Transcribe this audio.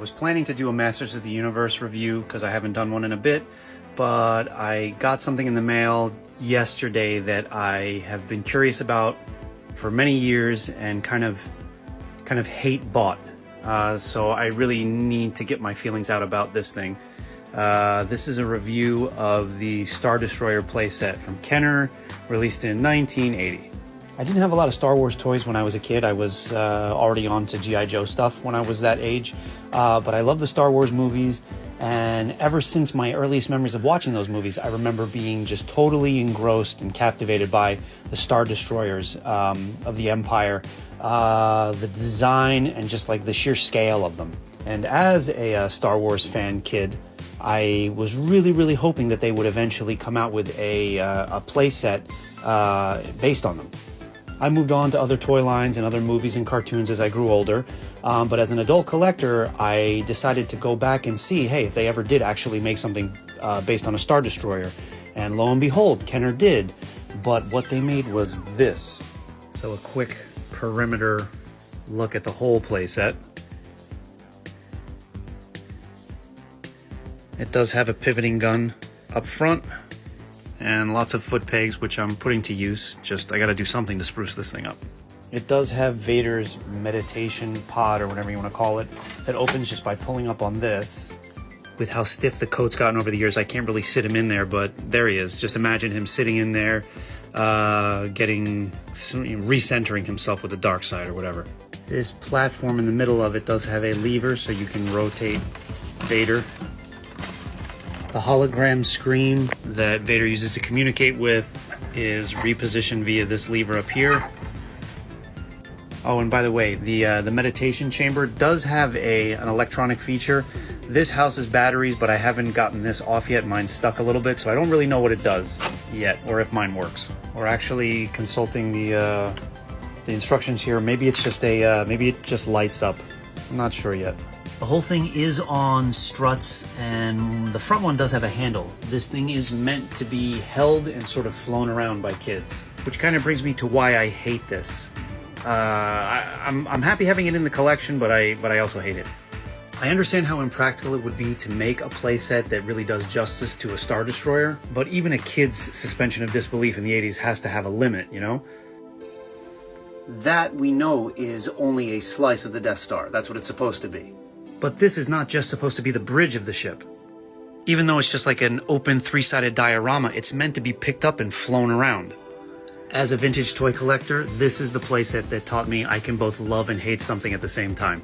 was planning to do a Masters of the Universe review because I haven't done one in a bit, but I got something in the mail yesterday that I have been curious about for many years and kind of hate bought. So I really need to get my feelings out about this thing. This is a review of the Star Destroyer playset from Kenner, released in 1980. I didn't have a lot of Star Wars toys when I was a kid. I was already on to G.I. Joe stuff when I was that age. But I love the Star Wars movies, and ever since my earliest memories of watching those movies, I remember being just totally engrossed and captivated by the Star Destroyers of the Empire, the design, and just like the sheer scale of them. And as a Star Wars fan kid, I was really hoping that they would eventually come out with a playset based on them. I moved on to other toy lines and other movies and cartoons as I grew older, but as an adult collector, I decided to go back and see, hey, if they ever did actually make something based on a Star Destroyer. And lo and behold, Kenner did, but what they made was this. So a quick perimeter look at the whole playset. It does have a pivoting gun up front, and lots of foot pegs, which I'm putting to use. I gotta do something to spruce this thing up. It does have Vader's meditation pod, or whatever you want to call it, that opens just by pulling up on this. With how stiff the coat's gotten over the years, I can't really sit him in there, but there he is. Just imagine him sitting in there, recentering himself with the dark side or whatever. This platform in the middle of it does have a lever, so you can rotate Vader. The hologram screen that Vader uses to communicate with is repositioned via this lever up here. Oh, and by the way, the meditation chamber does have an electronic feature. This houses batteries, but I haven't gotten this off yet. Mine's stuck a little bit, so I don't really know what it does yet, or if mine works. We're actually consulting the instructions here. Maybe it's just maybe it just lights up. I'm not sure yet. The whole thing is on struts, and the front one does have a handle. This thing is meant to be held and sort of flown around by kids, which kind of brings me to why I hate this. I'm happy having it in the collection, but I also hate it. I understand how impractical it would be to make a playset that really does justice to a Star Destroyer, but even a kid's suspension of disbelief in the 80s has to have a limit, you know? That, we know, is only a slice of the Death Star. That's what it's supposed to be. But this is not just supposed to be the bridge of the ship. Even though it's just like an open three-sided diorama, it's meant to be picked up and flown around. As a vintage toy collector, this is the playset that taught me I can both love and hate something at the same time.